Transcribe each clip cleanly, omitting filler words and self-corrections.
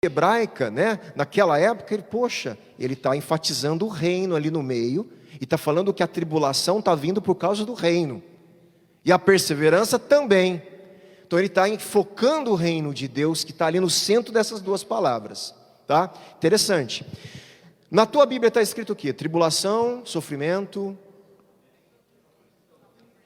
hebraica, né, naquela época, ele está enfatizando o reino ali no meio, e está falando que a tribulação está vindo por causa do reino, e a perseverança também. Então ele está focando o reino de Deus, que está ali no centro dessas duas palavras, tá? Interessante. Na tua Bíblia está escrito o quê? Tribulação, sofrimento,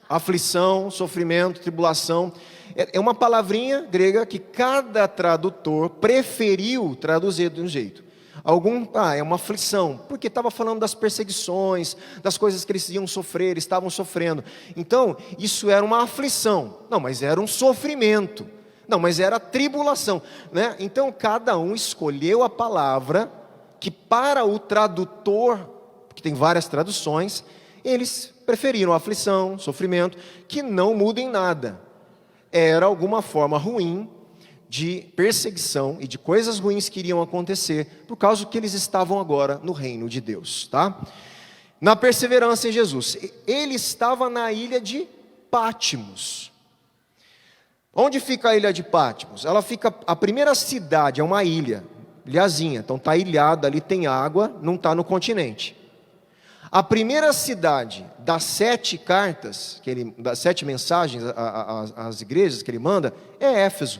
aflição, sofrimento, tribulação. É uma palavrinha grega que cada tradutor preferiu traduzir de um jeito. É uma aflição, porque estava falando das perseguições, das coisas que eles iam sofrer, eles estavam sofrendo. Então, isso era uma aflição. Não, mas era um sofrimento. Não, mas era tribulação, né? Então, cada um escolheu a palavra que para o tradutor, que tem várias traduções, eles preferiram aflição, sofrimento, que não muda em nada. Era alguma forma ruim de perseguição e de coisas ruins que iriam acontecer por causa que eles estavam agora no reino de Deus, tá? Na perseverança em Jesus, ele estava na ilha de Pátimos. Onde fica a ilha de Pátimos? Ela fica, a primeira cidade é uma ilhazinha, então está ilhada ali, tem água, não está no continente. A primeira cidade das 7 cartas, das 7 mensagens às igrejas que ele manda, é Éfeso.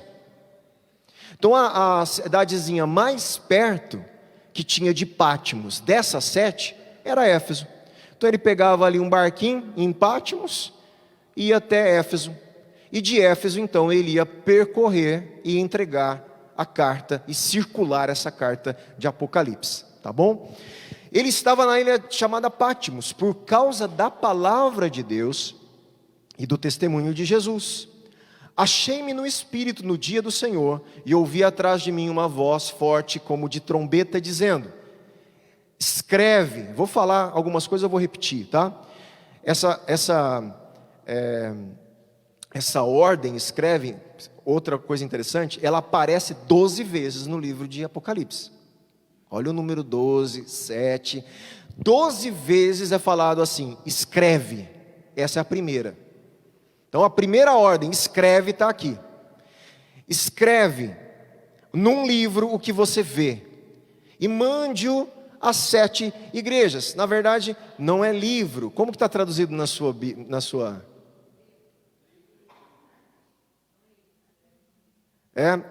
Então a cidadezinha mais perto que tinha de Pátimos, dessas 7, era Éfeso. Então ele pegava ali um barquinho em Pátimos, ia até Éfeso. E de Éfeso então ele ia percorrer e entregar a carta e circular essa carta de Apocalipse, tá bom? Ele estava na ilha chamada Pátimos, por causa da palavra de Deus e do testemunho de Jesus. Achei-me no Espírito no dia do Senhor, e ouvi atrás de mim uma voz forte como de trombeta, dizendo: escreve. Vou falar algumas coisas, eu vou repetir, tá? Essa ordem, escreve, outra coisa interessante, ela aparece 12 vezes no livro de Apocalipse. Olha o número 12, 7. 12 vezes é falado assim: escreve. Essa é a primeira. Então a primeira ordem, escreve, está aqui. Escreve num livro o que você vê, e mande-o às 7 igrejas. Na verdade, não é livro. Como que está traduzido na sua...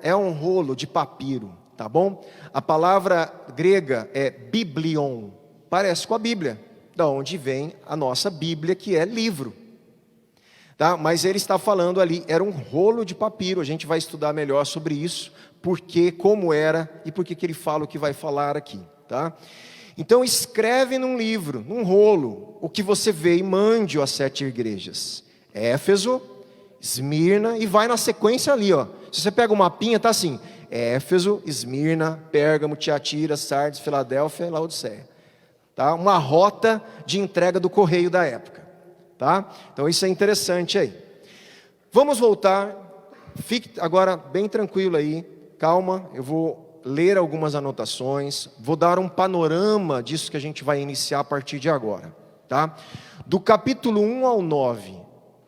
É um rolo de papiro. Tá bom? A palavra grega é biblion, parece com a Bíblia, da onde vem a nossa Bíblia, que é livro, tá? Mas ele está falando ali, era um rolo de papiro. A gente vai estudar melhor sobre isso, porque, como era, e por que ele fala o que vai falar aqui, tá? Então escreve num livro, num rolo, o que você vê e mande-o às 7 igrejas: Éfeso, Esmirna, e vai na sequência ali, ó. Se você pega o mapinha, tá assim: Éfeso, Esmirna, Pérgamo, Tiatira, Sardes, Filadélfia e Laodiceia, tá? Uma rota de entrega do correio da época, tá? Então isso é interessante aí. Vamos voltar. Fique agora bem tranquilo aí, calma. Eu vou ler algumas anotações, vou dar um panorama disso que a gente vai iniciar a partir de agora, tá? Do capítulo 1 ao 9,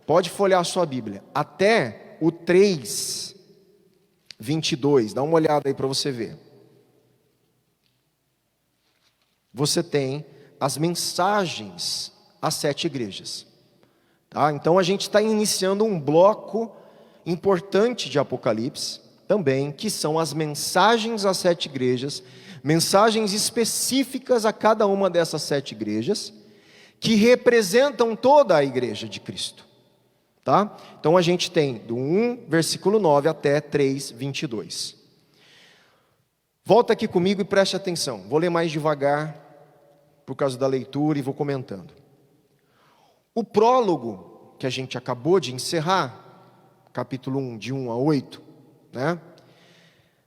pode folhear a sua Bíblia, até o 3:22, dá uma olhada aí para você ver. Você tem as mensagens às 7 igrejas, tá? Então a gente está iniciando um bloco importante de Apocalipse também, que são as mensagens às 7 igrejas, mensagens específicas a cada uma dessas 7 igrejas, que representam toda a igreja de Cristo, tá? Então a gente tem do 1, versículo 9 até 3:22. Volta aqui comigo e preste atenção. Vou ler mais devagar por causa da leitura e vou comentando. O prólogo que a gente acabou de encerrar, capítulo 1, de 1 a 8, né,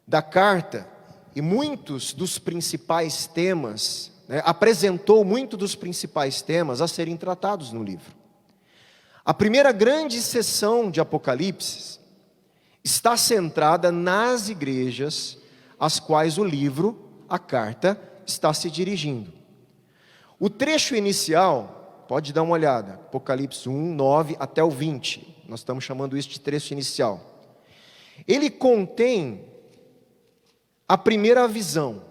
da carta, e muitos dos principais temas, né, apresentou muitos dos principais temas a serem tratados no livro. A primeira grande sessão de Apocalipse está centrada nas igrejas às quais o livro, a carta, está se dirigindo. O trecho inicial, pode dar uma olhada, Apocalipse 1, 9 até o 20, nós estamos chamando isso de trecho inicial. Ele contém a primeira visão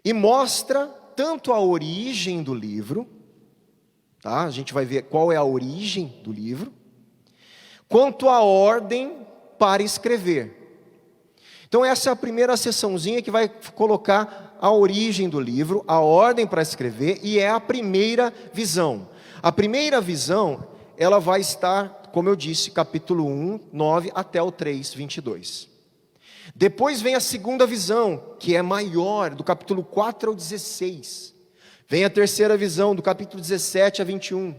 e mostra tanto a origem do livro, tá? A gente vai ver qual é a origem do livro, quanto a ordem para escrever. Então essa é a primeira seçãozinha que vai colocar a origem do livro, a ordem para escrever, e é a primeira visão. A primeira visão, ela vai estar, como eu disse, capítulo 1, 9 até o 3, 22. Depois vem a segunda visão, que é maior, do capítulo 4 ao 16. Vem a terceira visão, do capítulo 17 a 21.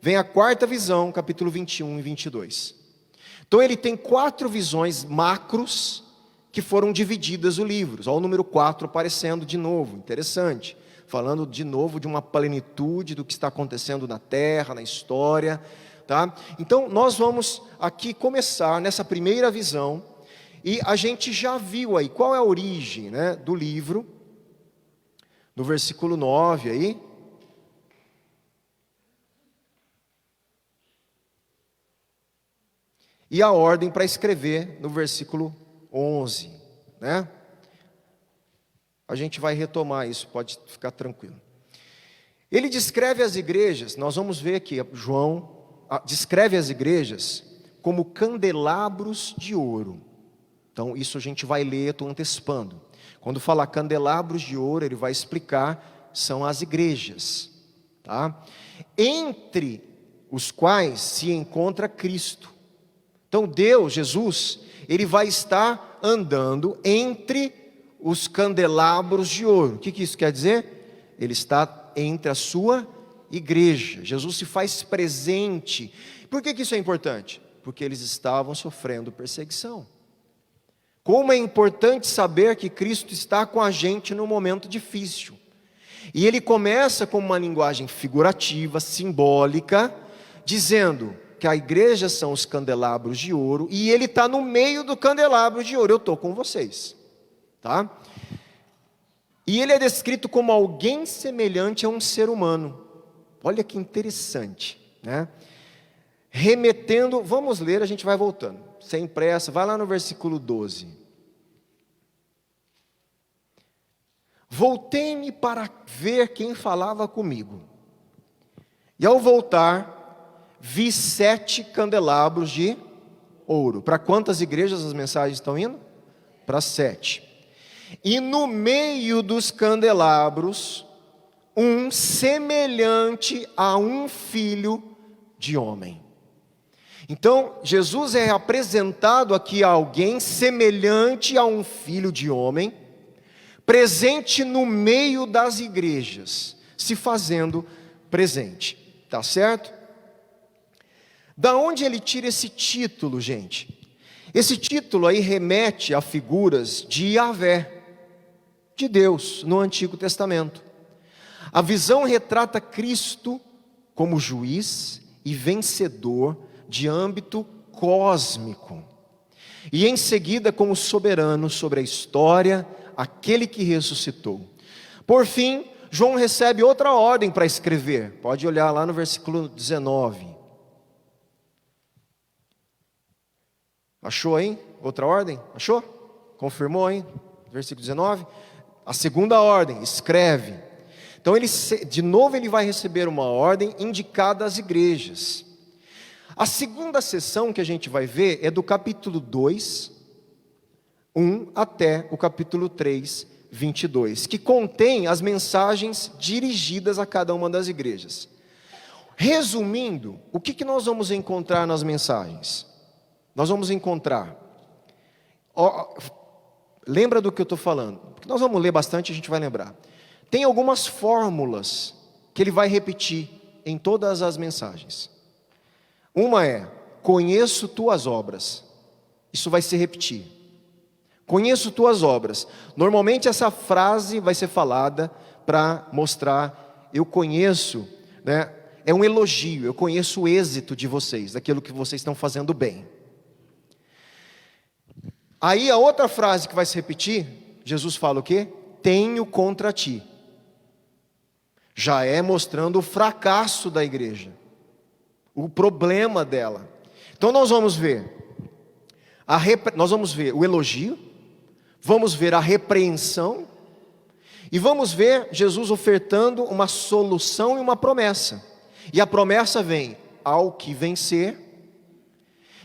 Vem a quarta visão, capítulo 21 e 22. Então ele tem 4 visões macros que foram divididas o livro. Olha o número 4 aparecendo de novo, interessante. Falando de novo de uma plenitude do que está acontecendo na terra, na história. Tá? Então nós vamos aqui começar nessa primeira visão. E a gente já viu aí qual é a origem, né, do livro, no versículo 9 aí. E a ordem para escrever no versículo 11, né? A gente vai retomar isso, pode ficar tranquilo. Ele descreve as igrejas, nós vamos ver aqui, João descreve as igrejas como candelabros de ouro. Então isso a gente vai ler, estou antecipando. Quando falar candelabros de ouro, ele vai explicar, são as igrejas, tá? Entre os quais se encontra Cristo. Então Deus, Jesus, ele vai estar andando entre os candelabros de ouro. O que isso quer dizer? Ele está entre a sua igreja. Jesus se faz presente. Por que isso é importante? Porque eles estavam sofrendo perseguição. Como é importante saber que Cristo está com a gente no momento difícil. E ele começa com uma linguagem figurativa, simbólica, dizendo que a igreja são os candelabros de ouro, e ele está no meio do candelabro de ouro. Eu estou com vocês, tá? E ele é descrito como alguém semelhante a um ser humano. Olha que interessante, né? Remetendo, vamos ler, a gente vai voltando, sem pressa, vai lá no versículo 12. Voltei-me para ver quem falava comigo, e ao voltar, vi 7 candelabros de ouro. Para quantas igrejas as mensagens estão indo? Para 7. E no meio dos candelabros, um semelhante a um filho de homem. Então, Jesus é apresentado aqui a alguém semelhante a um filho de homem, presente no meio das igrejas, se fazendo presente. Tá certo? Da onde ele tira esse título, gente? Esse título aí remete a figuras de Yahvé, de Deus, no Antigo Testamento. A visão retrata Cristo como juiz e vencedor de âmbito cósmico. E em seguida como soberano sobre a história, aquele que ressuscitou. Por fim, João recebe outra ordem para escrever. Pode olhar lá no versículo 19. Achou, hein? Outra ordem? Achou? Confirmou, hein? Versículo 19. A segunda ordem, escreve. Então, de novo ele vai receber uma ordem indicada às igrejas. A segunda sessão que a gente vai ver é do capítulo 2, 1 até o capítulo 3, 22, que contém as mensagens dirigidas a cada uma das igrejas. Resumindo, o que nós vamos encontrar nas mensagens? Nós vamos encontrar, lembra do que eu estou falando, porque nós vamos ler bastante e a gente vai lembrar. Tem algumas fórmulas que ele vai repetir em todas as mensagens. Uma é, conheço tuas obras. Isso vai se repetir. Conheço tuas obras. Normalmente essa frase vai ser falada para mostrar, eu conheço, né? É um elogio, eu conheço o êxito de vocês, daquilo que vocês estão fazendo bem. Aí a outra frase que vai se repetir, Jesus fala o quê? Tenho contra ti. Já é mostrando o fracasso da igreja, o problema dela. Então nós vamos ver o elogio, vamos ver a repreensão, e vamos ver Jesus ofertando uma solução e uma promessa. E a promessa vem: ao que vencer.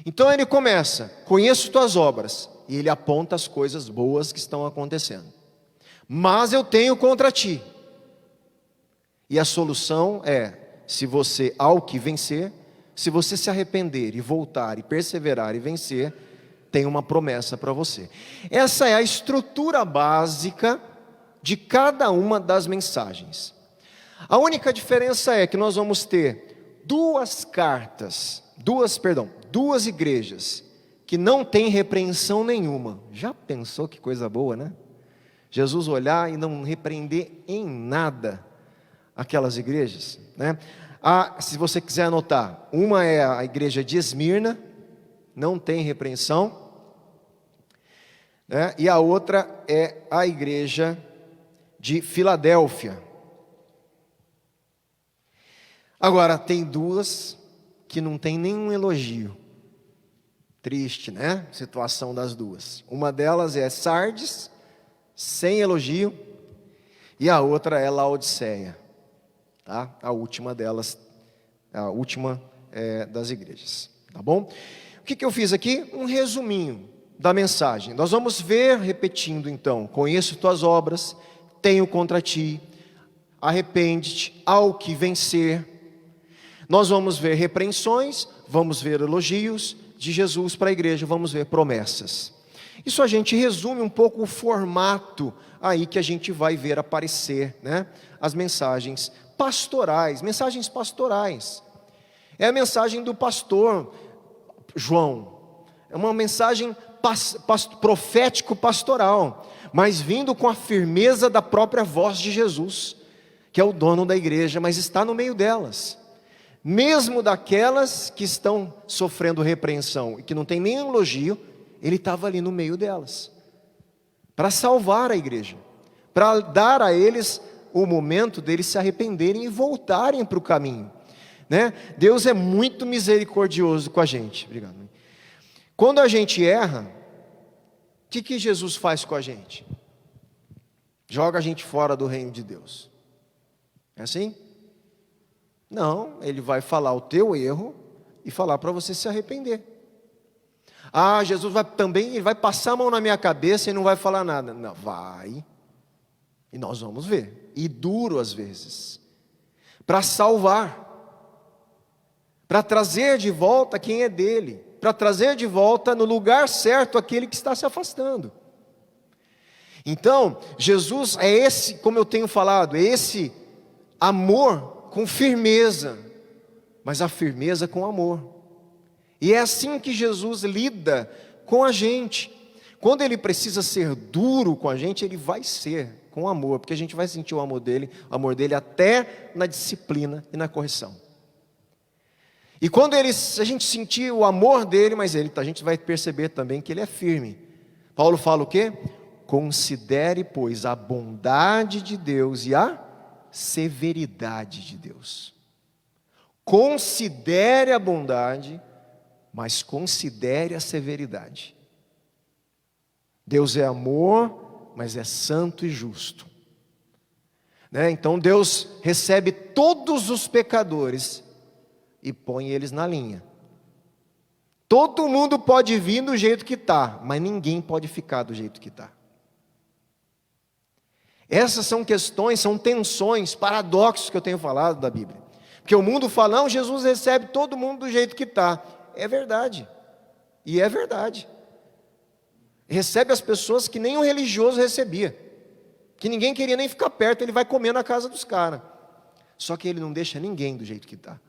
Então ele começa: conheço tuas obras, e ele aponta as coisas boas que estão acontecendo. Mas eu tenho contra ti. E a solução é: se você, ao que vencer, se você se arrepender e voltar e perseverar e vencer, tem uma promessa para você. Essa é a estrutura básica de cada uma das mensagens. A única diferença é que nós vamos ter duas igrejas que não têm repreensão nenhuma. Já pensou que coisa boa, né? Jesus olhar e não repreender em nada aquelas igrejas, né? Se você quiser anotar, uma é a igreja de Esmirna, não tem repreensão, né? E a outra é a igreja de Filadélfia. Agora, tem duas que não tem nenhum elogio. Triste, né? Situação das duas. Uma delas é Sardes, sem elogio, e a outra é Laodiceia, tá? A última delas, a última das igrejas, tá bom? O que eu fiz aqui? Um resuminho da mensagem. Nós vamos ver, repetindo então: conheço tuas obras, tenho contra ti, arrepende-te, ao que vencer. Nós vamos ver repreensões, vamos ver elogios de Jesus para a igreja, vamos ver promessas. Isso a gente resume um pouco o formato aí que a gente vai ver aparecer, né? As mensagens pastorais, mensagens pastorais. É a mensagem do pastor João, é uma mensagem profético-pastoral, mas vindo com a firmeza da própria voz de Jesus, que é o dono da igreja, mas está no meio delas. Mesmo daquelas que estão sofrendo repreensão e que não tem nenhum elogio, ele estava ali no meio delas, para salvar a igreja, para dar a eles o momento deles se arrependerem e voltarem para o caminho, né? Deus é muito misericordioso com a gente. Obrigado. Quando a gente erra, o que Jesus faz com a gente? Joga a gente fora do reino de Deus. É assim? Não, ele vai falar o teu erro e falar para você se arrepender. Jesus ele vai passar a mão na minha cabeça e não vai falar nada. Não, vai. E nós vamos ver. E duro às vezes. Para salvar. Para trazer de volta quem é dele. Para trazer de volta no lugar certo aquele que está se afastando. Então, Jesus é esse, como eu tenho falado, é esse amor com firmeza, mas a firmeza com amor. E é assim que Jesus lida com a gente. Quando ele precisa ser duro com a gente, ele vai ser com amor, porque a gente vai sentir o amor dele até na disciplina e na correção. E quando a gente sentir o amor dele, mas a gente vai perceber também que ele é firme. Paulo fala o quê? Considere, pois, a bondade de Deus e a severidade de Deus. Considere a bondade, mas considere a severidade. Deus é amor, mas é santo e justo, né? Então Deus recebe todos os pecadores e põe eles na linha. Todo mundo pode vir do jeito que está, mas ninguém pode ficar do jeito que está. Essas são questões, são tensões, paradoxos que eu tenho falado da Bíblia. Porque o mundo fala: não, Jesus recebe todo mundo do jeito que está. É verdade, e é verdade. Recebe as pessoas que nem o religioso recebia, que ninguém queria nem ficar perto, ele vai comer na casa dos caras. Só que ele não deixa ninguém do jeito que está,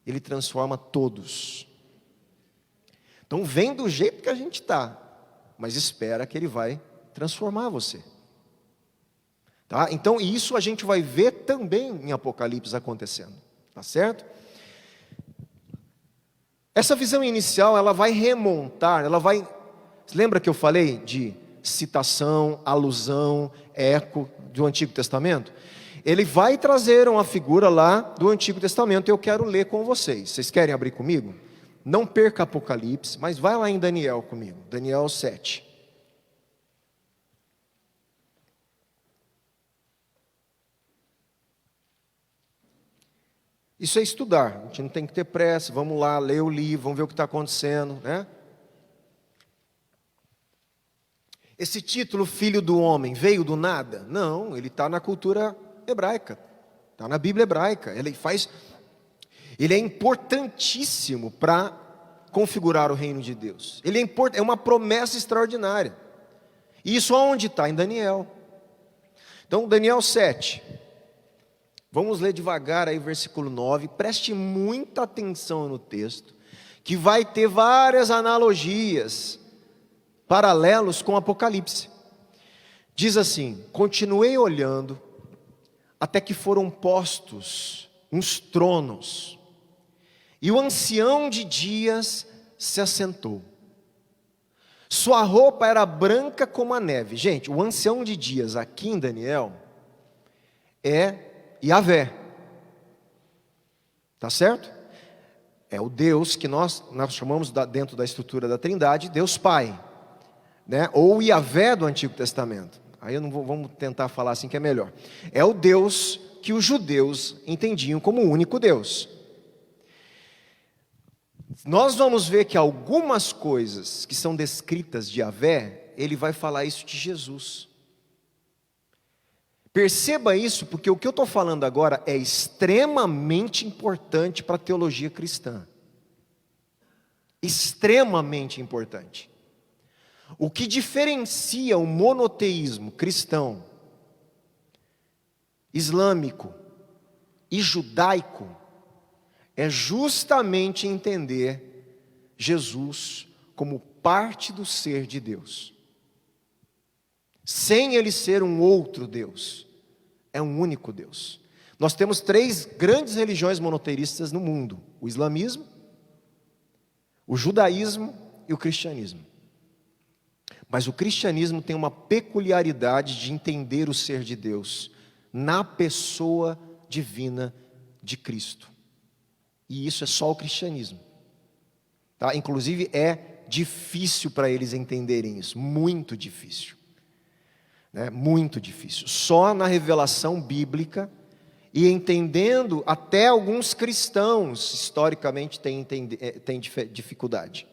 ele transforma todos. Então vem do jeito que a gente está, mas espera que ele vai transformar você. Tá? Então isso a gente vai ver também em Apocalipse acontecendo, tá certo? Essa visão inicial, ela vai remontar, lembra que eu falei de citação, alusão, eco do Antigo Testamento? Ele vai trazer uma figura lá do Antigo Testamento e eu quero ler com vocês. Vocês querem abrir comigo? Não perca Apocalipse, mas vai lá em Daniel comigo, Daniel 7. Isso é estudar, a gente não tem que ter pressa, vamos lá, ler o livro, vamos ver o que está acontecendo, né? Esse título, Filho do Homem, veio do nada? Não, ele está na cultura hebraica, está na Bíblia hebraica, ele é importantíssimo para configurar o reino de Deus, é uma promessa extraordinária, e isso aonde está? Em Daniel. Então, Daniel 7, vamos ler devagar aí o versículo 9, preste muita atenção no texto, que vai ter várias analogias, paralelos com Apocalipse. Diz assim: continuei olhando, até que foram postos uns tronos, e o ancião de dias se assentou. Sua roupa era branca como a neve. Gente, o ancião de dias aqui em Daniel é Yahvé, tá certo? É o Deus que nós chamamos dentro da estrutura da Trindade, Deus Pai, né? Ou Yahvé do Antigo Testamento. Aí eu não vou, vamos tentar falar assim que é melhor. É o Deus que os judeus entendiam como o único Deus. Nós vamos ver que algumas coisas que são descritas de Yahvé, ele vai falar isso de Jesus. Perceba isso, porque o que eu estou falando agora é extremamente importante para a teologia cristã. Extremamente importante. O que diferencia o monoteísmo cristão, islâmico e judaico é justamente entender Jesus como parte do ser de Deus, sem ele ser um outro Deus, é um único Deus. Nós temos 3 grandes religiões monoteístas no mundo: o islamismo, o judaísmo e o cristianismo. Mas o cristianismo tem uma peculiaridade de entender o ser de Deus na pessoa divina de Cristo. E isso é só o cristianismo, tá? Inclusive é difícil para eles entenderem isso, muito difícil, né? Muito difícil. Só na revelação bíblica e entendendo, até alguns cristãos historicamente têm dificuldade.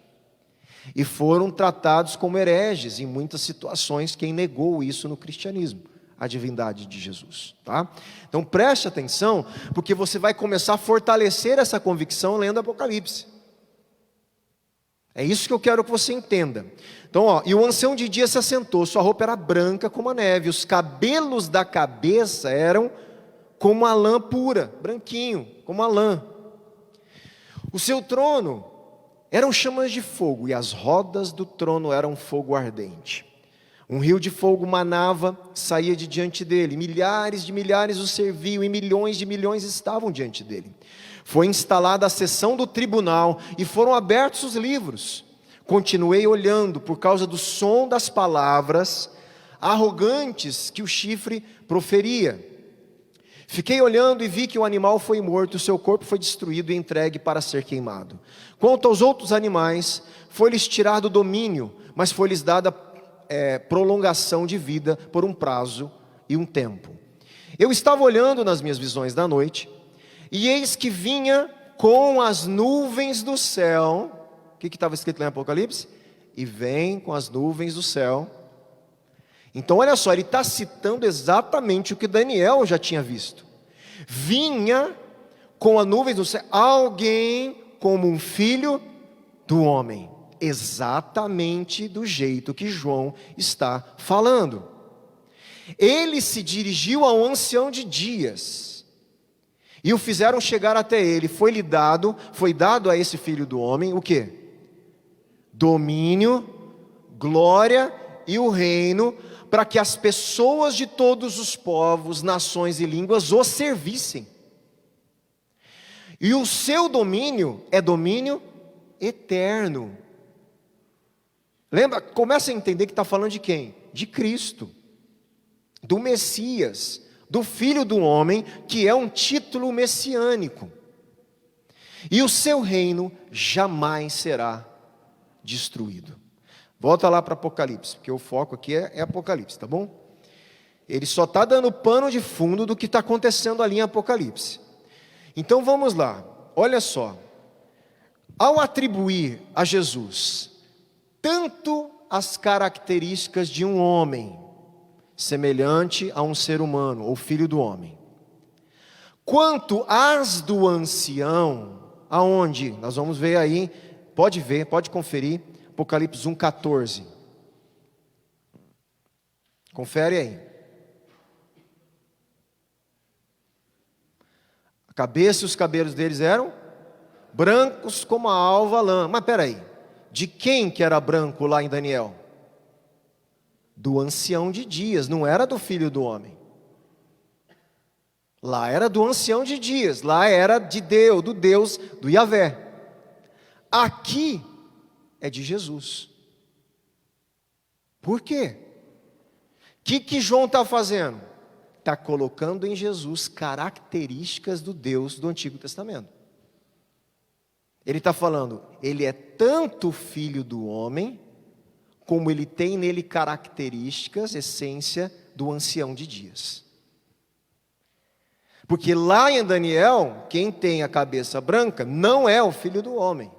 E foram tratados como hereges em muitas situações, quem negou isso no cristianismo, a divindade de Jesus, tá? Então preste atenção, porque você vai começar a fortalecer essa convicção lendo Apocalipse. É isso que eu quero que você entenda. Então, e o ancião de dia se assentou, sua roupa era branca como a neve, os cabelos da cabeça eram como a lã pura, branquinho, como a lã. O seu trono eram chamas de fogo, e as rodas do trono eram fogo ardente. Um rio de fogo manava, saía de diante dele, milhares de milhares o serviam, e milhões de milhões estavam diante dele. Foi instalada a sessão do tribunal, e foram abertos os livros. Continuei olhando, por causa do som das palavras arrogantes que o chifre proferia. Fiquei olhando e vi que o animal foi morto, o seu corpo foi destruído e entregue para ser queimado. Quanto aos outros animais, foi-lhes tirado o domínio, mas foi-lhes dada prolongação de vida por um prazo e um tempo. Eu estava olhando nas minhas visões da noite, e eis que vinha com as nuvens do céu. O que estava escrito lá em Apocalipse? E vem com as nuvens do céu. Então olha só, ele está citando exatamente o que Daniel já tinha visto. Vinha com as nuvens do céu alguém como um filho do homem, exatamente do jeito que João está falando. Ele se dirigiu ao ancião de dias, e o fizeram chegar até ele. Foi dado a esse filho do homem o quê? Domínio, glória e o reino, para que as pessoas de todos os povos, nações e línguas o servissem. E o seu domínio é domínio eterno. Lembra? Começa a entender que está falando de quem? De Cristo, do Messias, do Filho do Homem, que é um título messiânico. E o seu reino jamais será destruído. Volta lá para Apocalipse, porque o foco aqui é Apocalipse, tá bom? Ele só está dando pano de fundo do que está acontecendo ali em Apocalipse. Então vamos lá, olha só. Ao atribuir a Jesus tanto as características de um homem, semelhante a um ser humano, ou filho do homem, quanto as do ancião, aonde? Nós vamos ver aí, pode conferir, Apocalipse 1,14. Confere aí. A cabeça e os cabelos deles eram brancos como a alva lã. Mas peraí, de quem que era branco lá em Daniel? Do ancião de dias, não era do filho do homem. Lá era do ancião de dias, lá era de Deus, do Deus, do Yahvé. Aqui é de Jesus. Por quê? O que João está fazendo? Está colocando em Jesus características do Deus do Antigo Testamento. Ele está falando, ele é tanto filho do homem, como ele tem nele características, essência do ancião de dias. Porque lá em Daniel, quem tem a cabeça branca não é o filho do homem,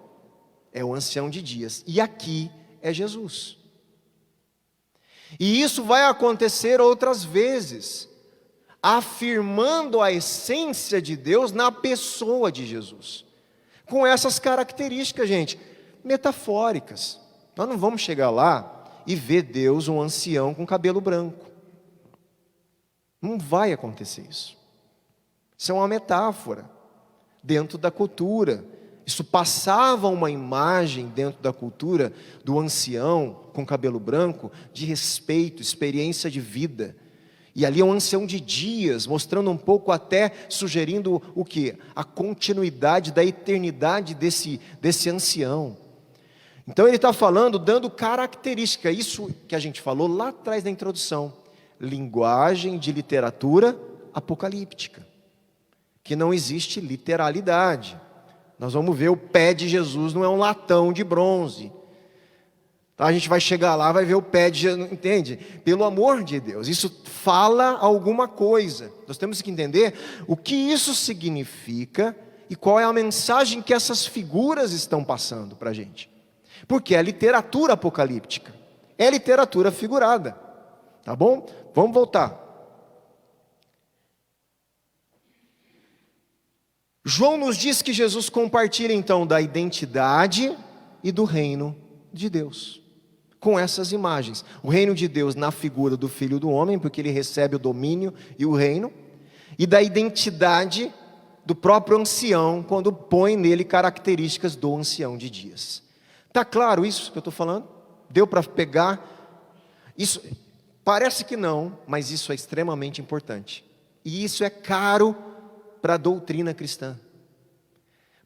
é o ancião de dias. E aqui é Jesus. E isso vai acontecer outras vezes, afirmando a essência de Deus na pessoa de Jesus. Com essas características, gente, metafóricas. Nós não vamos chegar lá e ver Deus, um ancião com cabelo branco. Não vai acontecer isso. Isso é uma metáfora dentro da cultura. Isso passava uma imagem dentro da cultura do ancião com cabelo branco de respeito, experiência de vida. E ali é um ancião de dias, mostrando um pouco até, sugerindo o quê? A continuidade da eternidade desse ancião. Então ele está falando, dando característica, isso que a gente falou lá atrás da introdução. Linguagem de literatura apocalíptica. Que não existe literalidade. Nós vamos ver o pé de Jesus não é um latão de bronze. Tá? A gente vai chegar lá, vai ver o pé de Jesus, entende? Pelo amor de Deus, isso fala alguma coisa. Nós temos que entender o que isso significa e qual é a mensagem que essas figuras estão passando para a gente. Porque é literatura apocalíptica, é literatura figurada. Tá bom? Vamos voltar. João nos diz que Jesus compartilha então da identidade e do reino de Deus, com essas imagens. O reino de Deus na figura do Filho do Homem, porque ele recebe o domínio e o reino, e da identidade do próprio ancião, quando põe nele características do ancião de dias. Está claro isso que eu estou falando? Deu para pegar? Isso parece que não, mas isso é extremamente importante. E isso é caro para a doutrina cristã,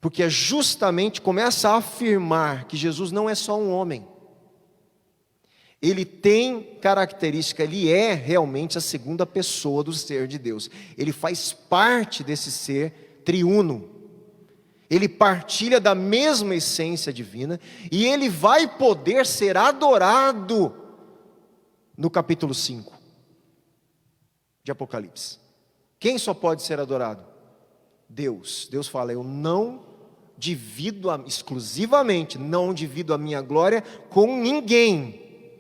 porque é justamente começa a afirmar que Jesus não é só um homem, ele tem característica, ele é realmente a segunda pessoa do ser de Deus, ele faz parte desse ser triuno, ele partilha da mesma essência divina, e ele vai poder ser adorado no capítulo 5 de Apocalipse. Quem só pode ser adorado? Deus. Deus fala, eu não divido exclusivamente, não divido a minha glória com ninguém.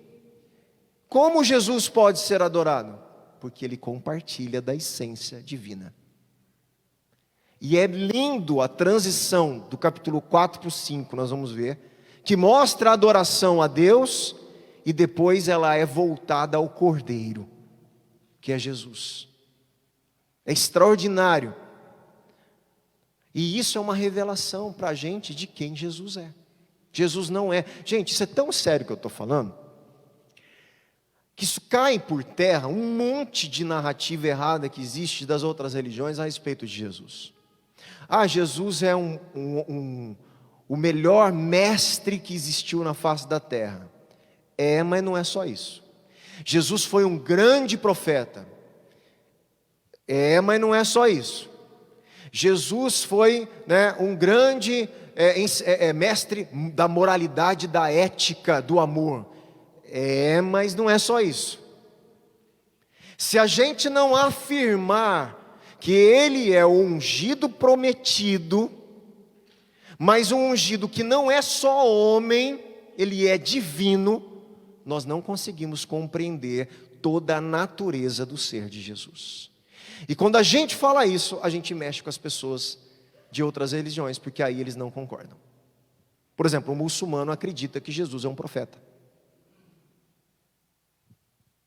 Como Jesus pode ser adorado? Porque ele compartilha da essência divina. E é lindo a transição do capítulo 4 para o 5, nós vamos ver, que mostra a adoração a Deus, e depois ela é voltada ao Cordeiro, que é Jesus. É extraordinário. E isso é uma revelação para a gente de quem Jesus é. Jesus não é. Gente, isso é tão sério que eu estou falando, que isso cai por terra um monte de narrativa errada que existe das outras religiões a respeito de Jesus. Ah, Jesus é o melhor mestre que existiu na face da terra. É, mas não é só isso. Jesus foi um grande profeta. É, mas não é só isso. Jesus foi, um grande mestre da moralidade, da ética, do amor. É, mas não é só isso. Se a gente não afirmar que ele é o ungido prometido, mas um ungido que não é só homem, ele é divino, nós não conseguimos compreender toda a natureza do ser de Jesus. E quando a gente fala isso, a gente mexe com as pessoas de outras religiões, porque aí eles não concordam. Por exemplo, o muçulmano acredita que Jesus é um profeta,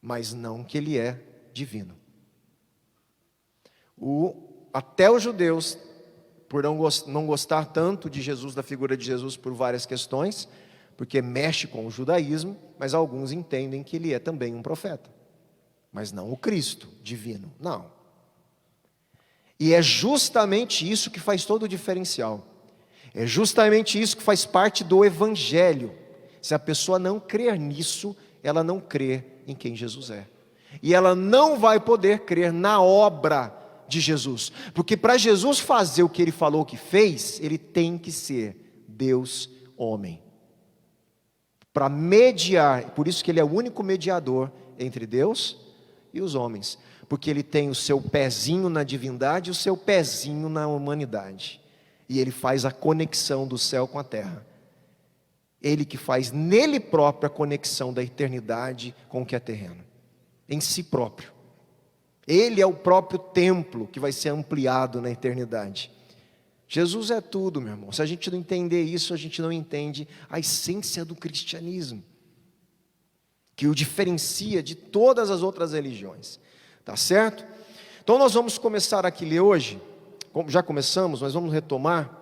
mas não que ele é divino. Até os judeus, por não gostar tanto de Jesus, da figura de Jesus, por várias questões, porque mexe com o judaísmo, mas alguns entendem que ele é também um profeta, mas não o Cristo divino, não. E é justamente isso que faz todo o diferencial, é justamente isso que faz parte do Evangelho. Se a pessoa não crer nisso, ela não crê em quem Jesus é, e ela não vai poder crer na obra de Jesus, porque para Jesus fazer o que ele falou que fez, ele tem que ser Deus homem, para mediar. Por isso que ele é o único mediador entre Deus e os homens, porque ele tem o seu pezinho na divindade e o seu pezinho na humanidade, e ele faz a conexão do céu com a terra. Ele que faz nele próprio a conexão da eternidade com o que é terreno, em si próprio. Ele é o próprio templo que vai ser ampliado na eternidade. Jesus é tudo, meu irmão. Se a gente não entender isso, a gente não entende a essência do cristianismo, que o diferencia de todas as outras religiões. Tá certo? Então nós vamos começar aqui a ler hoje. Já começamos, mas vamos retomar.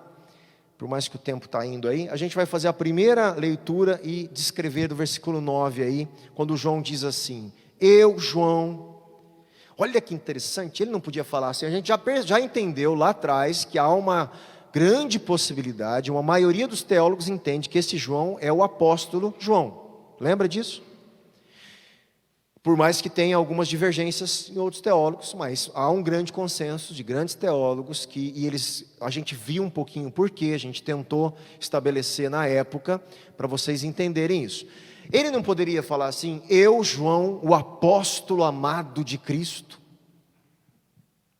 Por mais que o tempo está indo aí, a gente vai fazer a primeira leitura e descrever do versículo 9 aí, quando João diz assim: eu, João. Olha que interessante, ele não podia falar assim. A gente já entendeu lá atrás que há uma grande possibilidade, uma maioria dos teólogos entende que esse João é o apóstolo João. Lembra disso? Por mais que tenha algumas divergências em outros teólogos, mas há um grande consenso de grandes teólogos a gente viu um pouquinho por quê, a gente tentou estabelecer na época, para vocês entenderem isso. Ele não poderia falar assim: eu, João, o apóstolo amado de Cristo,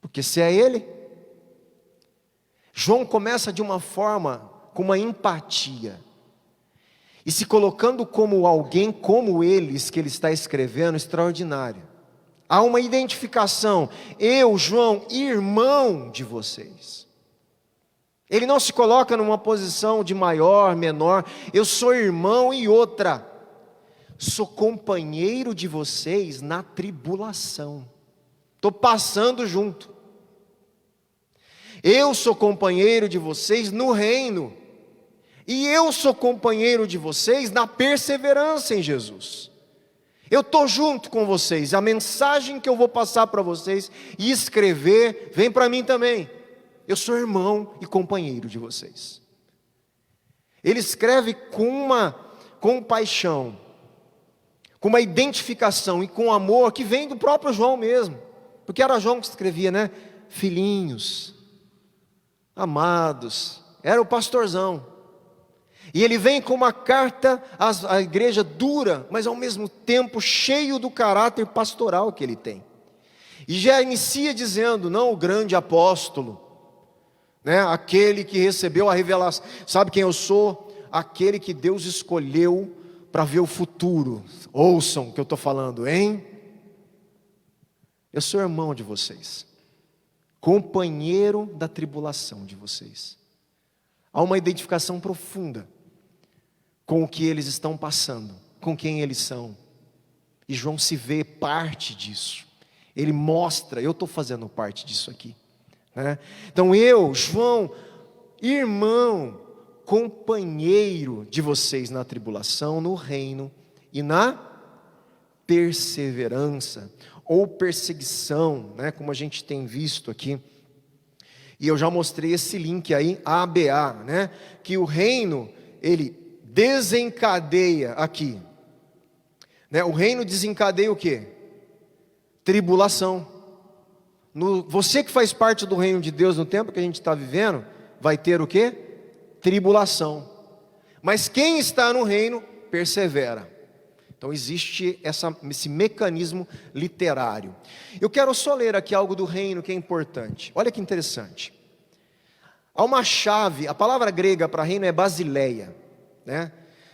porque se é ele. João começa de uma forma, com uma empatia, e se colocando como alguém como eles, que ele está escrevendo, extraordinário. Há uma identificação: eu, João, irmão de vocês. Ele não se coloca numa posição de maior, menor. Eu sou irmão e outra, sou companheiro de vocês na tribulação. Estou passando junto. Eu sou companheiro de vocês no reino. E eu sou companheiro de vocês na perseverança em Jesus. Eu estou junto com vocês. A mensagem que eu vou passar para vocês e escrever, vem para mim também. Eu sou irmão e companheiro de vocês. Ele escreve com paixão, com uma identificação e com amor que vem do próprio João mesmo. Porque era João que escrevia, né? Filhinhos, amados, era o pastorzão. E ele vem com uma carta à igreja dura, mas ao mesmo tempo cheio do caráter pastoral que ele tem. E já inicia dizendo, não o grande apóstolo, né? Aquele que recebeu a revelação. Sabe quem eu sou? Aquele que Deus escolheu para ver o futuro. Ouçam o que eu estou falando, hein? Eu sou irmão de vocês, companheiro da tribulação de vocês. Há uma identificação profunda com o que eles estão passando, com quem eles são. E João se vê parte disso. Ele mostra, eu estou fazendo parte disso aqui, né? Então eu, João, irmão, companheiro de vocês na tribulação, no reino e na perseverança, ou perseguição, né? Como a gente tem visto aqui. E eu já mostrei esse link aí, ABA, né? Que o reino, ele desencadeia aqui, né? O reino desencadeia o quê? Tribulação. Você que faz parte do reino de Deus no tempo que a gente está vivendo, vai ter o quê? Tribulação. Mas quem está no reino, persevera. Então existe esse mecanismo literário. Eu quero só ler aqui algo do reino que é importante. Olha que interessante. Há uma chave, a palavra grega para reino é basileia, né?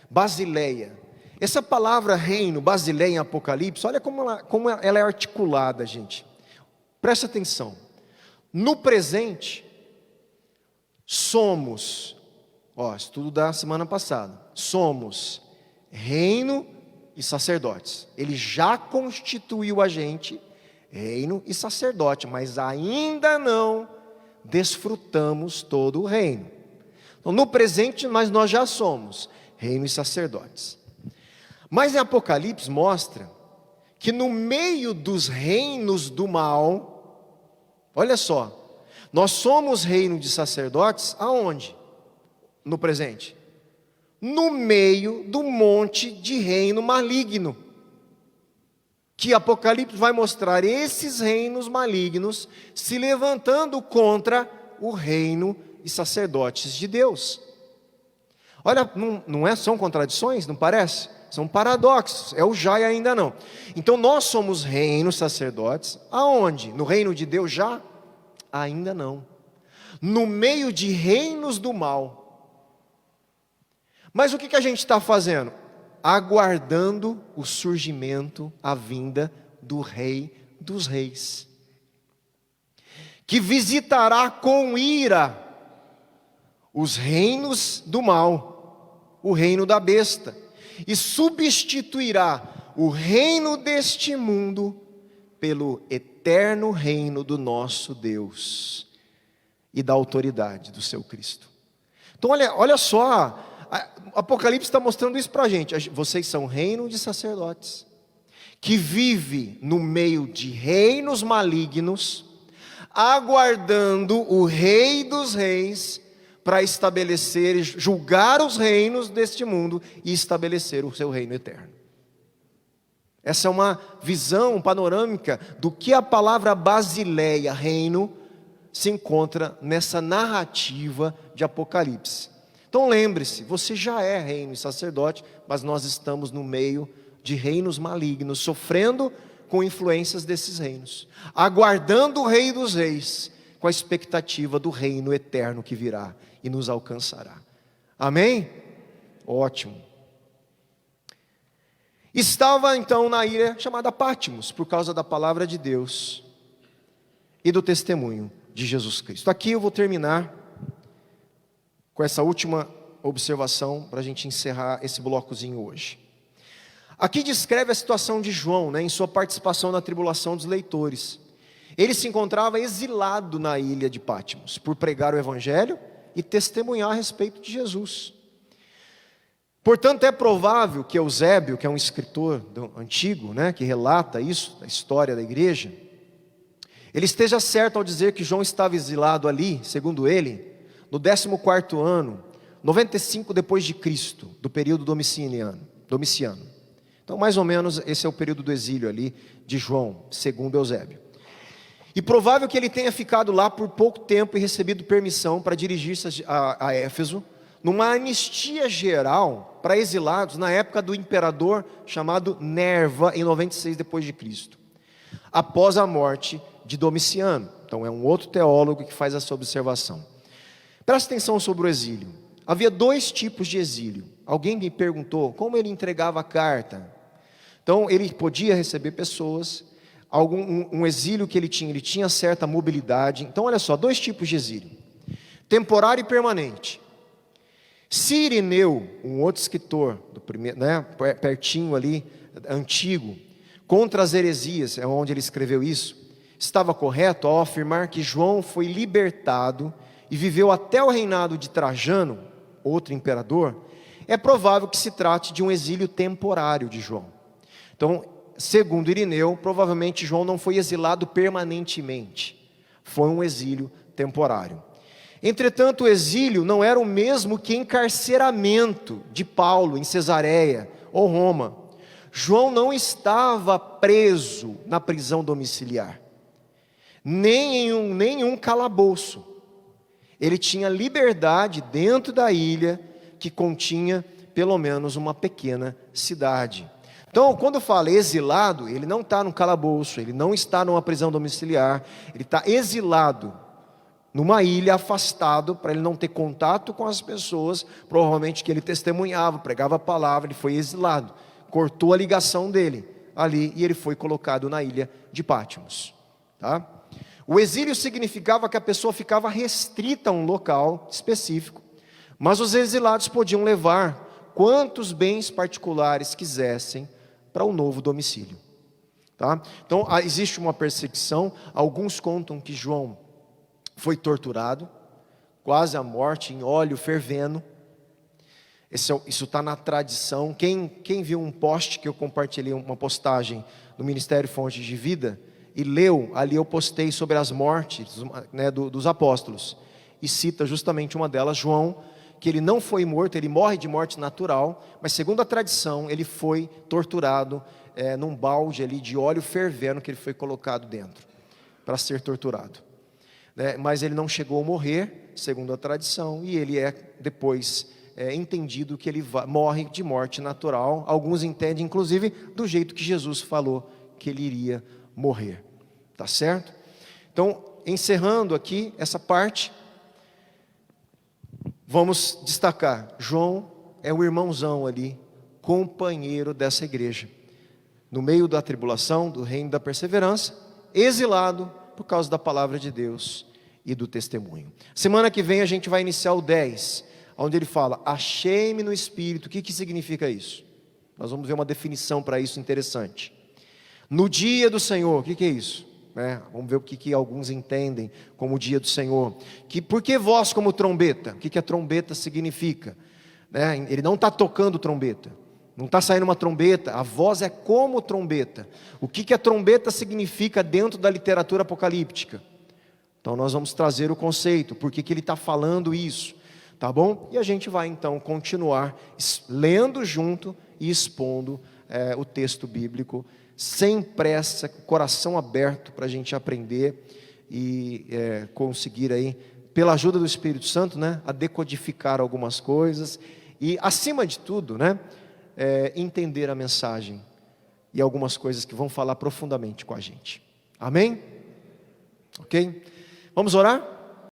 Basileia. Essa palavra reino, basileia em Apocalipse, olha como ela é articulada, gente. Presta atenção. No presente, somos, estudo da semana passada, somos reino e sacerdotes. Ele já constituiu a gente reino e sacerdote, mas ainda não desfrutamos todo o reino. Então, no presente, mas nós já somos reino e sacerdotes. Mas em Apocalipse mostra que no meio dos reinos do mal, olha só, nós somos reino de sacerdotes aonde? No presente. No meio do monte de reino maligno, que Apocalipse vai mostrar esses reinos malignos se levantando contra o reino e sacerdotes de Deus. Olha, são contradições, não parece? São paradoxos, é o já e ainda não. Então nós somos reino, sacerdotes, aonde? No reino de Deus já? Ainda não. No meio de reinos do mal. Mas o que a gente está fazendo? Aguardando o surgimento, a vinda do Rei dos Reis, que visitará com ira os reinos do mal, o reino da besta, e substituirá o reino deste mundo pelo eterno reino do nosso Deus e da autoridade do seu Cristo. Então olha só, Apocalipse está mostrando isso para a gente. Vocês são reino de sacerdotes, que vive no meio de reinos malignos, aguardando o Rei dos Reis, para estabelecer, julgar os reinos deste mundo e estabelecer o seu reino eterno. Essa é uma visão panorâmica do que a palavra basileia, reino, se encontra nessa narrativa de Apocalipse. Então lembre-se, você já é reino e sacerdote, mas nós estamos no meio de reinos malignos, sofrendo com influências desses reinos, aguardando o Rei dos Reis, com a expectativa do reino eterno que virá e nos alcançará. Amém? Ótimo. Estava então na ilha chamada Patmos, por causa da palavra de Deus e do testemunho de Jesus Cristo. Aqui eu vou terminar com essa última observação para a gente encerrar esse blocozinho hoje. Aqui descreve a situação de João, em sua participação na tribulação dos leitores. Ele se encontrava exilado na ilha de Patmos, por pregar o evangelho e testemunhar a respeito de Jesus. Portanto, é provável que Eusébio, que é um escritor antigo, que relata isso, a história da igreja, ele esteja certo ao dizer que João estava exilado ali, segundo ele, no 14º ano, 95 depois de Cristo, do período Domiciano. Então, mais ou menos, esse é o período do exílio ali de João, segundo Eusébio. E provável que ele tenha ficado lá por pouco tempo e recebido permissão para dirigir-se a Éfeso, numa anistia geral para exilados na época do imperador chamado Nerva, em 96 depois de Cristo, após a morte de Domiciano. Então é um outro teólogo que faz essa observação. Presta atenção sobre o exílio. Havia dois tipos de exílio. Alguém me perguntou como ele entregava a carta. Então ele podia receber pessoas, um exílio que ele tinha certa mobilidade. Então olha só, dois tipos de exílio: temporário e permanente. Se Irineu, um outro escritor, pertinho ali, antigo, contra as heresias, é onde ele escreveu isso, estava correto ao afirmar que João foi libertado e viveu até o reinado de Trajano, outro imperador, é provável que se trate de um exílio temporário de João. Então, segundo Irineu, provavelmente João não foi exilado permanentemente, foi um exílio temporário. Entretanto, o exílio não era o mesmo que encarceramento de Paulo em Cesareia ou Roma. João não estava preso na prisão domiciliar, nem em um calabouço. Ele tinha liberdade dentro da ilha, que continha pelo menos uma pequena cidade. Então, quando fala exilado, ele não está no calabouço, ele não está numa prisão domiciliar, ele está exilado, numa ilha, afastado, para ele não ter contato com as pessoas, provavelmente que ele testemunhava, pregava a palavra, ele foi exilado, cortou a ligação dele ali, e ele foi colocado na ilha de Pátimos, tá? O exílio significava que a pessoa ficava restrita a um local específico, mas os exilados podiam levar quantos bens particulares quisessem para um novo domicílio, tá? Então, existe uma perseguição. Alguns contam que João foi torturado, quase à morte, em óleo fervendo. Isso está na tradição. Quem viu um post que eu compartilhei, uma postagem do Ministério Fonte de Vida, e leu, ali eu postei sobre as mortes, né, dos apóstolos, e cita justamente uma delas, João, que ele não foi morto, ele morre de morte natural, mas segundo a tradição, ele foi torturado num balde ali de óleo fervendo, que ele foi colocado dentro, para ser torturado. Mas ele não chegou a morrer, segundo a tradição, e ele depois entendido que ele morre de morte natural. Alguns entendem, inclusive, do jeito que Jesus falou que ele iria morrer, tá certo? Então, encerrando aqui essa parte, vamos destacar, João é o irmãozão ali, companheiro dessa igreja, no meio da tribulação, do reino da perseverança, exilado por causa da palavra de Deus e do testemunho. Semana que vem a gente vai iniciar o 10, onde ele fala, achei-me no Espírito. O que significa isso? Nós vamos ver uma definição para isso interessante. No dia do Senhor, o que é isso? Vamos ver o que alguns entendem como o dia do Senhor. Por que voz como trombeta? O que a trombeta significa? Ele não está tocando trombeta, não está saindo uma trombeta, a voz é como trombeta. O que a trombeta significa dentro da literatura apocalíptica? Então nós vamos trazer o conceito, por que ele está falando isso, tá bom? E a gente vai então continuar lendo junto e expondo o texto bíblico, sem pressa, com o coração aberto para a gente aprender e conseguir aí, pela ajuda do Espírito Santo, a decodificar algumas coisas e, acima de tudo, entender a mensagem e algumas coisas que vão falar profundamente com a gente. Amém? Ok? Vamos orar?